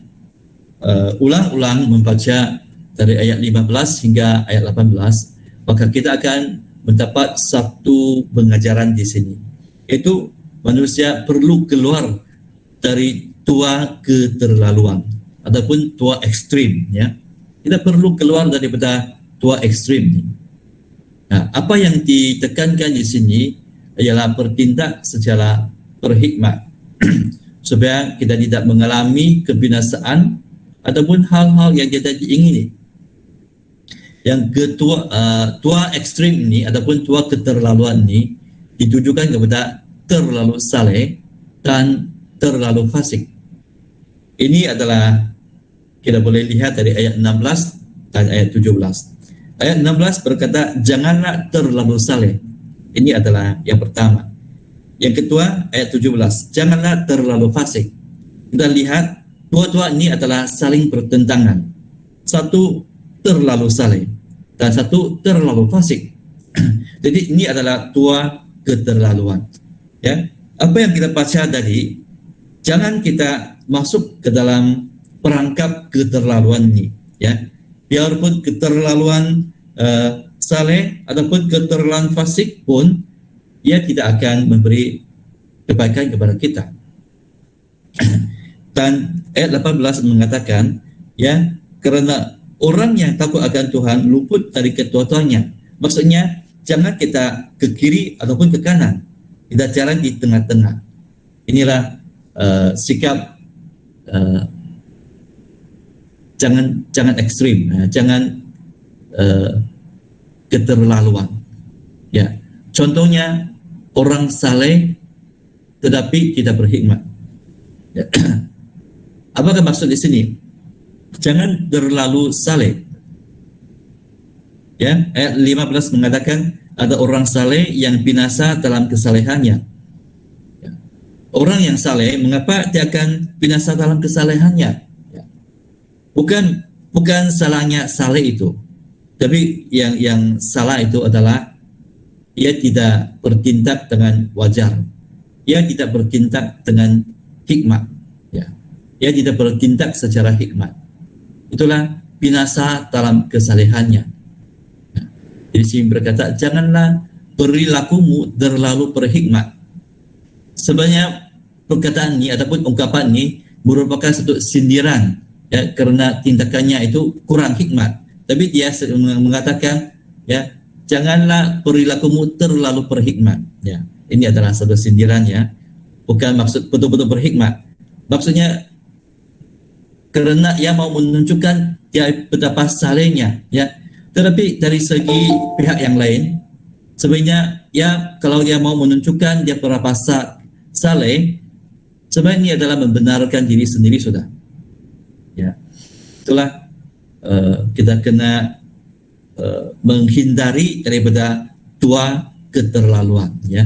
ulang-ulang membaca dari ayat 15 hingga ayat 18, maka kita akan mendapat satu pengajaran di sini, yaitu manusia perlu keluar dari tua keterlaluan ataupun tua ekstrim, ya. Kita perlu keluar daripada tua ekstrim ini. Nah, apa yang ditekankan di sini ialah bertindak secara berhikmat supaya kita tidak mengalami kebinasaan ataupun hal-hal yang kita ingini. Yang tua ekstrim ini ataupun tua keterlaluan ini ditujukan kepada terlalu saleh dan terlalu fasik. Ini adalah kita boleh lihat dari ayat 16 dan ayat 17. Ayat 16 berkata, janganlah terlalu saleh. Ini adalah yang pertama. Yang kedua, ayat 17, janganlah terlalu fasik. Kita lihat, dua-dua ini adalah saling bertentangan. Satu terlalu saleh dan satu terlalu fasik. Jadi ini adalah dua keterlaluan. Ya, apa yang kita baca tadi, jangan kita masuk ke dalam perangkap keterlaluan ini. Ya, biarpun keterlaluan saleh ataupun keterlaluan fasik pun, ia tidak akan memberi kebaikan kepada kita. Dan ayat 18 mengatakan, ya, karena orang yang takut akan Tuhan luput dari kedua-duanya. Maksudnya, jangan kita ke kiri ataupun ke kanan. Kita jalan di tengah-tengah. Inilah sikap jangan ekstrim, jangan keterlaluan. Ya, contohnya orang saleh tetapi tidak berhikmat. Ya. Apakah maksud di sini? Jangan terlalu saleh. Ya, ayat 15 mengatakan ada orang saleh yang binasa dalam kesalehannya. Ya. Orang yang saleh, mengapa dia akan binasa dalam kesalehannya? Ya. Bukan salahnya saleh itu, tapi yang salah itu adalah ia tidak bertindak dengan wajar. Ia tidak bertindak dengan hikmat. Ya. Ia tidak bertindak secara hikmat. Itulah binasa dalam kesalehannya. Ya. Jadi sini berkata, janganlah perilakumu terlalu berhikmat. Sebenarnya perkataan ini ataupun ungkapan ini merupakan satu sindiran, ya, karena tindakannya itu kurang hikmat. Tapi dia mengatakan, ya, janganlah perilakumu terlalu berhikmat. Ya, ini adalah satu sindiran, ya. Bukan maksud betul-betul berhikmat. Maksudnya karena ia mau menunjukkan dia betapa salehnya, ya. Tetapi dari segi pihak yang lain, sebenarnya ya kalau dia mau menunjukkan dia berapa saleh, sebenarnya ini adalah membenarkan diri sendiri sudah. Ya, itulah kita kena menghindari daripada dua keterlaluan, ya.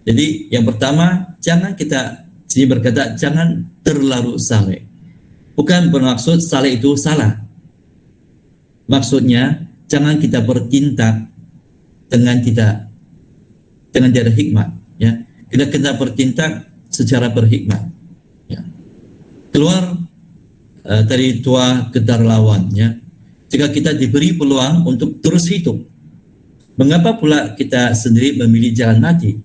Jadi yang pertama, jangan kita sini berkata jangan terlalu saleh. Bukan bermaksud saleh itu salah. Maksudnya jangan kita bertindak dengan tidak hikmat, ya. Kita kena bertindak secara berhikmat, ya. Keluar dari dua keterlaluan, ya. Jika kita diberi peluang untuk terus hidup, mengapa pula kita sendiri memilih jalan mati?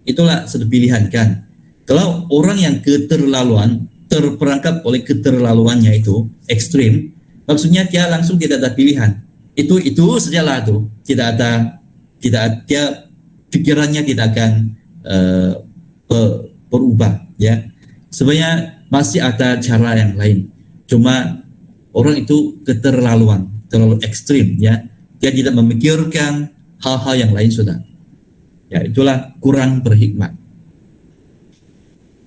Itulah satu pilihan, kan. Kalau orang yang keterlaluan terperangkap oleh keterlaluannya itu ekstrim, maksudnya dia langsung tidak ada pilihan. Itu sajalah tuh, tidak ada dia pikirannya tidak akan berubah, ya. Sebenarnya masih ada cara yang lain. Cuma orang itu keterlaluan, terlalu ekstrim, ya. Dia tidak memikirkan hal-hal yang lain sudah. Ya, itulah kurang berhikmat.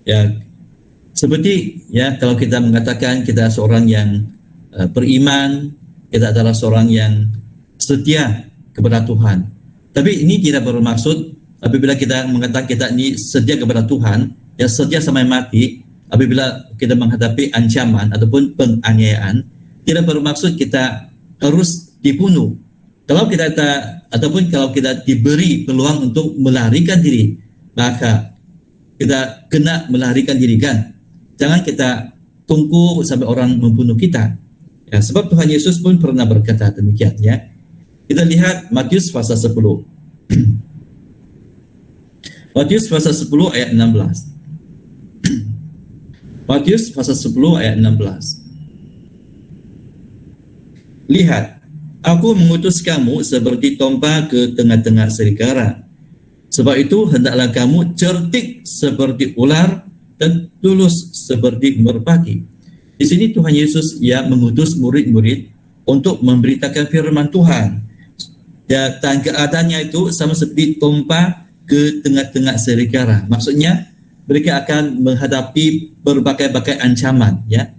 Ya, seperti ya kalau kita mengatakan kita seorang yang beriman, kita adalah seorang yang setia kepada Tuhan. Tapi ini tidak bermaksud apabila kita mengatakan kita ini setia kepada Tuhan, ya setia sampai mati. Apabila kita menghadapi ancaman ataupun penganiayaan, tidak bermaksud kita harus dibunuh. Kalau kita kalau kita diberi peluang untuk melarikan diri, maka kita kena melarikan diri, kan. Jangan kita tunggu sampai orang membunuh kita. Ya, sebab Tuhan Yesus pun pernah berkata demikian, ya. Kita lihat Matius pasal 10. Matius pasal 10 ayat 16. Matius pasal 10 ayat 16. Lihat, aku mengutus kamu seperti tompa ke tengah-tengah serigala. Sebab itu hendaklah kamu cerdik seperti ular dan tulus seperti merpati. Di sini Tuhan Yesus mengutus murid-murid untuk memberitakan firman Tuhan. Dan keadaannya itu sama seperti tompa ke tengah-tengah serigala. Maksudnya mereka akan menghadapi berbagai-bagai ancaman, ya.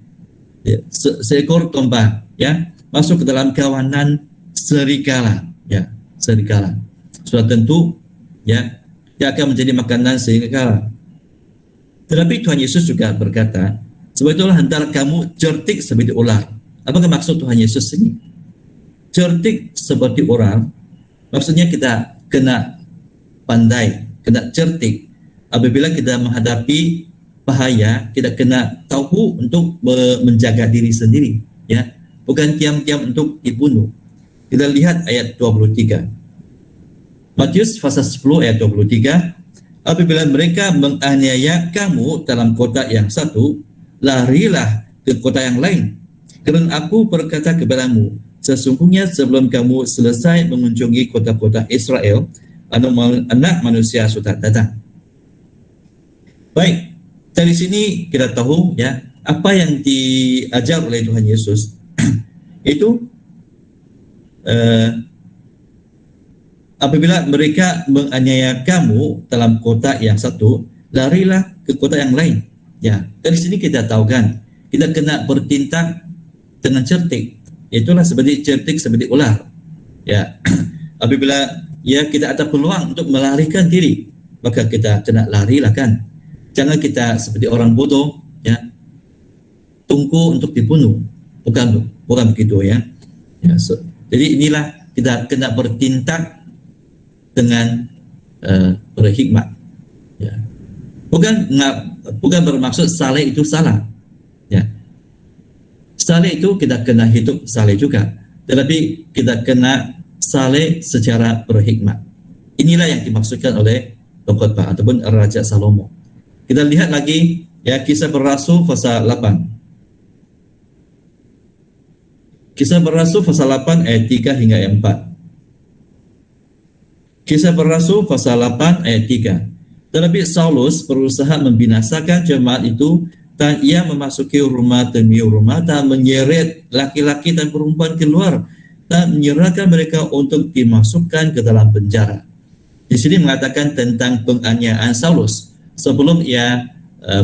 Seekor tombak, ya, masuk ke dalam kawanan serigala, ya, serigala. Sudah tentu, ya, dia akan menjadi makanan serigala. Tetapi Tuhan Yesus juga berkata, sebab itulah hendaklah kamu cerdik seperti ular. Apakah maksud Tuhan Yesus ini? Cerdik seperti ular, maksudnya kita kena pandai, kena cerdik. Apabila kita menghadapi bahaya, kita kena tahu untuk menjaga diri sendiri, ya, bukan diam-diam untuk dibunuh. Kita lihat ayat 23. Matius pasal 10 ayat 23. Apabila mereka menganiaya kamu dalam kota yang satu, larilah ke kota yang lain. Kerana aku berkata kepadamu, sesungguhnya sebelum kamu selesai mengunjungi kota-kota Israel, anak manusia sudah datang. Baik, dari sini kita tahu, ya, apa yang diajar oleh Tuhan Yesus itu apabila mereka menganiaya kamu dalam kota yang satu, larilah ke kota yang lain. Ya, dari sini kita tahu kan, kita kena bertindak dengan cerdik. Itulah seperti cerdik seperti ular. Ya, apabila ya kita ada peluang untuk melarikan diri, maka kita kena larilah kan. Jangan kita seperti orang bodoh, ya, tunggu untuk dibunuh. Bukan begitu, ya. Ya, jadi inilah kita kena bertindak dengan berhikmat. Ya. Bukan bermaksud saleh itu salah. Ya. Saleh itu kita kena hidup saleh juga, tetapi kita kena saleh secara berhikmat. Inilah yang dimaksudkan oleh pengkhotbah ataupun Raja Salomo. Kita lihat lagi, ya, Kisah Para-Rasul pasal 8. Kisah Para-Rasul pasal 8 ayat 3 hingga ayat 4. Kisah Para-Rasul pasal 8 ayat 3. Tetapi Saulus berusaha membinasakan jemaat itu, dan ia memasuki rumah demi rumah dan menyeret laki-laki dan perempuan keluar dan menyerahkan mereka untuk dimasukkan ke dalam penjara. Di sini mengatakan tentang penganiayaan Saulus sebelum ia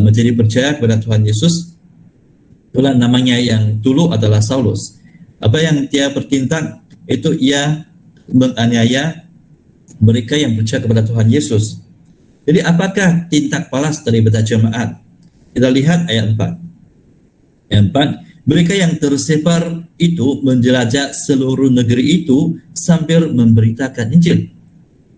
menjadi percaya kepada Tuhan Yesus. Itulah namanya yang dulu adalah Saulus. Apa yang dia bertindak itu ia menganiaya mereka yang percaya kepada Tuhan Yesus. Jadi apakah tindak balas daripada jemaat? Kita lihat ayat 4. Ayat 4, mereka yang tersebar itu menjelajah seluruh negeri itu sambil memberitakan Injil.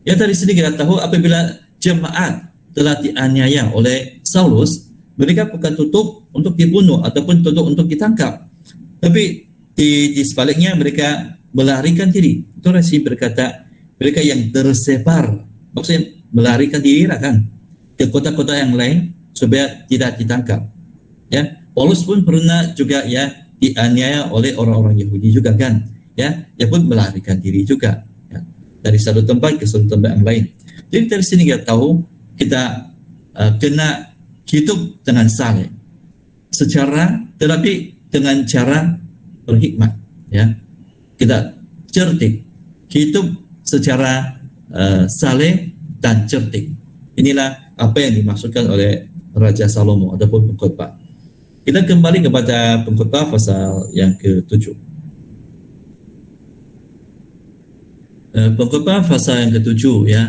Ya, dari sini kita tahu apabila jemaat telah dianiaya oleh Saulus, mereka bukan tutup untuk dibunuh ataupun tutup untuk ditangkap, tapi di sebaliknya mereka melarikan diri. Itu Rasi berkata mereka yang tersebar, maksudnya melarikan diri kan ke kota-kota yang lain supaya tidak ditangkap. Ya, Paulus pun pernah juga, ya, dianiaya oleh orang-orang Yahudi juga kan. Ya, dia pun melarikan diri juga, ya, dari satu tempat ke satu tempat yang lain. Jadi dari sini kita tahu kita kena hidup dengan saleh tetapi dengan cara berhikmat, ya. Kita cerdik, hidup secara saleh dan cerdik. Inilah apa yang dimaksudkan oleh Raja Salomo ataupun pengkhotbah. Kita kembali kepada pengkhotbah pasal yang ke-7. Pengkhotbah pasal yang ke-7, ya.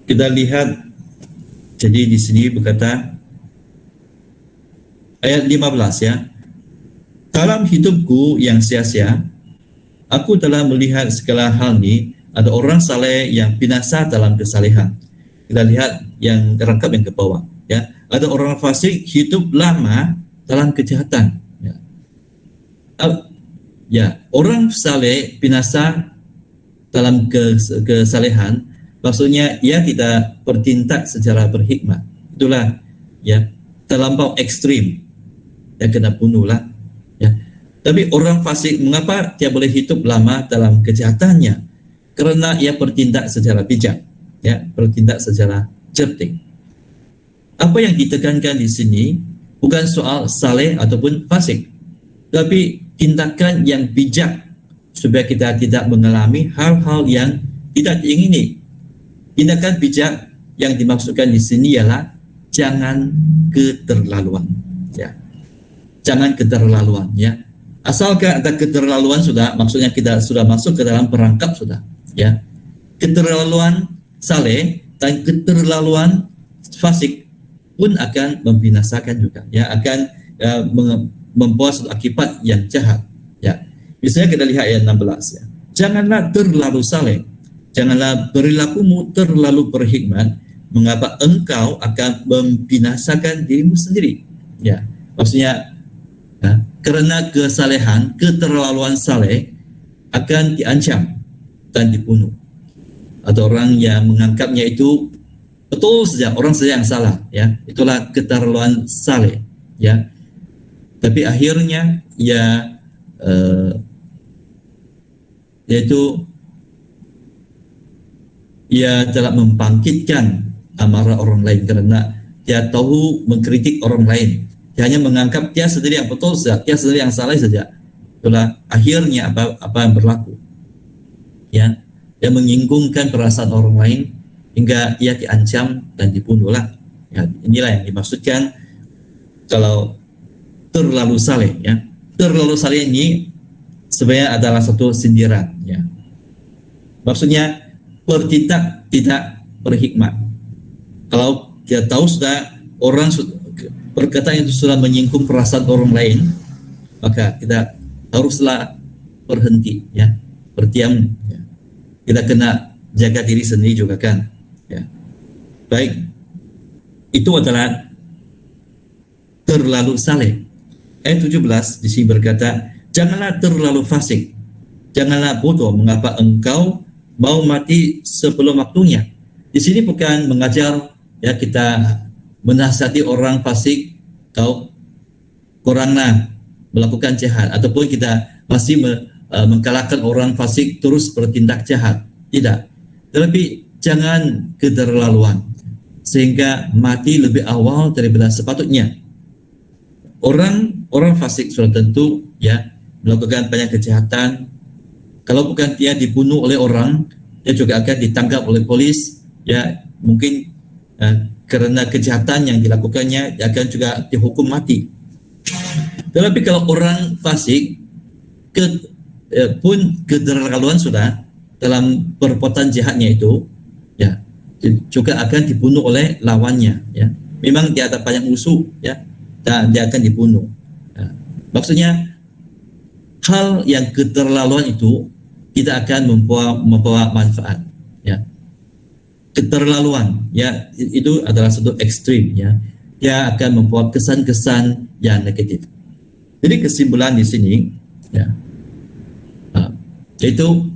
Kita lihat, jadi di sini berkata ayat 15, ya. Dalam hidupku yang sia-sia, aku telah melihat segala hal ini. Ada orang saleh yang binasa dalam kesalehan. Kita lihat yang rangkap yang ke bawah, ya. Ada orang fasik hidup lama dalam kejahatan, ya. Ya, orang saleh binasa dalam kesalehan, maksudnya ia tidak bertindak secara berhikmat. Itulah, ya, terlampau ekstrim, ya, kena bunuhlah, ya. Tapi orang fasik, mengapa dia boleh hidup lama dalam kejahatannya? Karena ia bertindak secara bijak, ya, bertindak secara cerdik. Apa yang ditekankan di sini bukan soal saleh ataupun fasik, tapi tindakan yang bijak supaya kita tidak mengalami hal-hal yang tidak diingini. Tindakan bijak yang dimaksudkan di sini ialah jangan keterlaluan. Ya, jangan keterlaluan. Ya, asalkan ada keterlaluan sudah, maksudnya kita sudah masuk ke dalam perangkap sudah. Ya, keterlaluan saleh dan keterlaluan fasik pun akan membinasakan juga. Ya, akan membawa suatu akibat yang jahat. Ya, misalnya kita lihat ayat 16. Ya, janganlah terlalu saleh. Janganlah perilakumu terlalu berhikmat, mengapa engkau akan membinasakan dirimu sendiri. Ya, maksudnya ya, karena kesalehan, keterlaluan saleh akan diancam dan dibunuh. Atau orang yang menganggapnya itu betul saja, orang saja yang salah. Ya, itulah keterlaluan saleh. Ya, tapi akhirnya ya yaitu ia telah membangkitkan amarah orang lain karena dia tahu mengkritik orang lain. Dia hanya menganggap dia sendiri yang betul saja, dia sendiri yang salah saja. Itulah akhirnya apa yang berlaku. Ya, dia menyinggungkan perasaan orang lain hingga ia diancam dan dibunuhlah. Ya, inilah yang dimaksudkan kalau terlalu saleh. Ya, terlalu saleh ini sebenarnya adalah satu sindiran. Ya, maksudnya bertindak tidak berhikmat. Kalau dia tahu sudah orang perkataan itu sudah menyinggung perasaan orang lain, maka kita haruslah berhenti, ya, berdiam. Ya. Kita kena jaga diri sendiri juga kan. Ya. Baik, itu adalah terlalu saleh. Ayat 17 di sini berkata, janganlah terlalu fasik, janganlah bodoh, mengapa engkau mau mati sebelum waktunya. Di sini bukan mengajar ya kita menasihati orang fasik, kau kuranglah melakukan jahat, ataupun kita masih mengkalahkan orang fasik terus bertindak jahat. Tidak. Tetapi jangan keterlaluan sehingga mati lebih awal daripada sepatutnya. Orang fasik sudah tentu ya melakukan banyak kejahatan. Kalau bukan dia dibunuh oleh orang, dia juga akan ditangkap oleh polis. Ya, mungkin karena kejahatan yang dilakukannya, dia akan juga dihukum mati. Tetapi kalau orang fasik pun keterlaluan sudah dalam perbuatan jahatnya itu, ya juga akan dibunuh oleh lawannya. Ya, memang dia ada banyak musuh, ya, dan dia akan dibunuh. Ya. Maksudnya hal yang keterlaluan itu kita akan membawa manfaat. Ya, keterlaluan, ya itu adalah satu ekstrim. Ya, dia akan membawa kesan-kesan yang negatif. Jadi kesimpulan di sini, ya, yaitu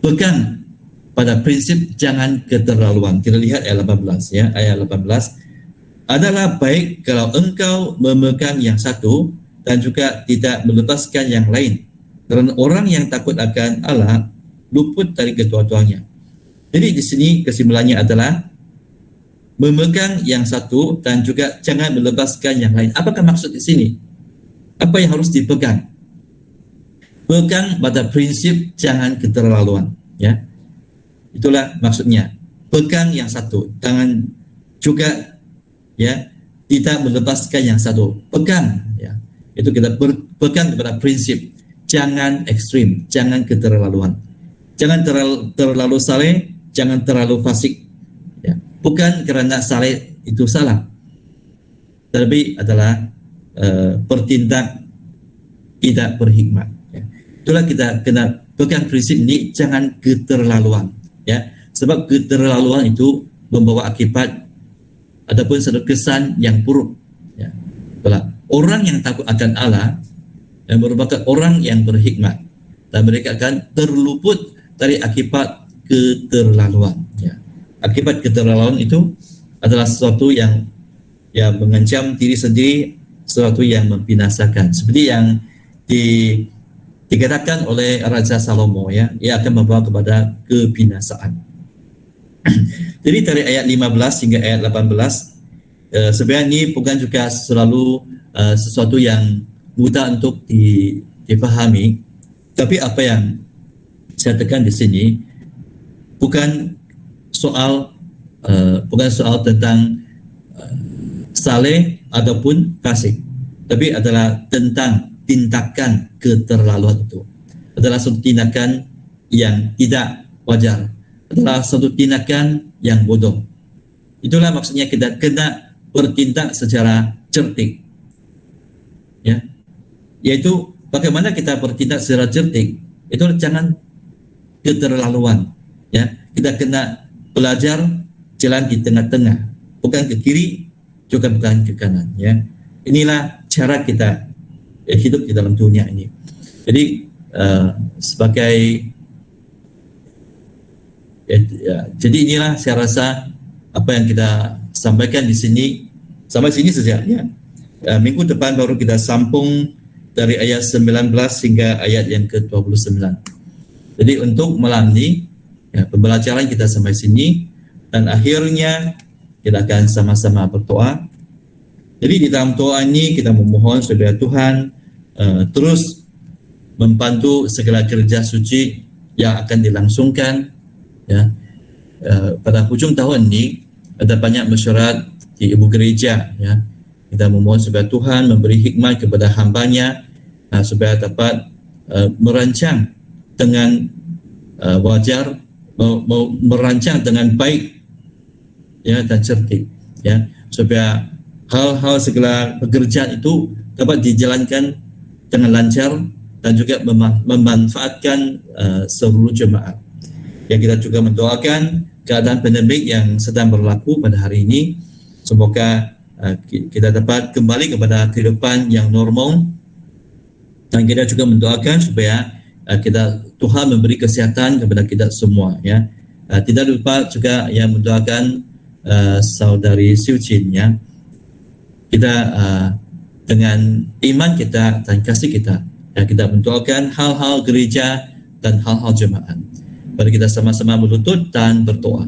pegang pada prinsip jangan keterlaluan. Kita lihat ayat 18, ya, ayat 18. Adalah baik kalau engkau memegang yang satu dan juga tidak melepaskan yang lain. Karena orang yang takut akan Allah luput dari kedua-duanya. Jadi di sini kesimpulannya adalah memegang yang satu dan juga jangan melepaskan yang lain. Apakah maksud di sini? Apa yang harus dipegang? Pegang pada prinsip jangan keterlaluan. Ya, itulah maksudnya. Pegang yang satu, jangan juga ya tidak melepaskan yang satu. Pegang, ya. Itu kita berpegang kepada prinsip jangan ekstrim, jangan keterlaluan, jangan terlalu saleh, jangan terlalu fasik. Ya. Bukan karena saleh itu salah, tapi adalah bertindak tidak berhikmat. Ya. Itulah kita kena pegang prinsip ini, jangan keterlaluan. Ya, sebab keterlaluan itu membawa akibat ataupun satu kesan yang buruk. Ya. Itulah orang yang takut akan Allah dan merupakan orang yang berhikmat, dan mereka akan terluput dari akibat keterlaluan. Ya. Akibat keterlaluan itu adalah sesuatu yang mengancam diri sendiri, sesuatu yang membinasakan. Seperti yang dikatakan oleh Raja Salomo, ya, ia akan membawa kepada kebinasaan. Jadi dari ayat 15 hingga ayat 18 sebenarnya ini bukan juga selalu sesuatu yang mudah untuk dipahami, Tapi apa yang saya tekan di sini bukan soal tentang saleh ataupun fasik, tapi adalah tentang tindakan keterlaluan itu. Adalah satu tindakan yang tidak wajar, adalah satu tindakan yang bodoh. Itulah maksudnya kita kena bertindak secara cerdik, ya, yaitu bagaimana kita bertindak secara cerdik. Itu jangan keterlaluan, ya. Kita kena belajar jalan di tengah-tengah, bukan ke kiri juga bukan ke kanan, ya. Inilah cara kita hidup di dalam dunia ini. Jadi jadi inilah saya rasa apa yang kita sampaikan di sini. Sampai sini saja, ya. Minggu depan baru kita sambung dari ayat 19 hingga ayat yang ke-29. Jadi untuk malam ini, ya, pembelajaran kita sampai sini, dan akhirnya kita akan sama-sama berdoa. Jadi di dalam doa ini kita memohon supaya Tuhan terus membantu segala kerja suci yang akan dilangsungkan, ya. Pada hujung tahun ini ada banyak mesyuarat di ibu gereja, ya. Kita memohon supaya Tuhan memberi hikmat kepada hamba-Nya supaya dapat merancang dengan wajar, merancang dengan baik, ya, dan cerdik, ya, supaya hal-hal segala pekerjaan itu dapat dijalankan dengan lancar dan juga memanfaatkan seluruh jemaat. Ya, kita juga mendoakan keadaan pandemik yang sedang berlaku pada hari ini. Semoga kita dapat kembali kepada kehidupan yang normal, dan kita juga mendoakan supaya Tuhan memberi kesehatan kepada kita semua, ya. Tidak lupa juga yang mendoakan saudari Siu Chin, ya. Kita dengan iman kita dan kasih kita, ya, kita mendoakan hal-hal gereja dan hal-hal jemaat. Mari kita sama-sama berlutut dan berdoa.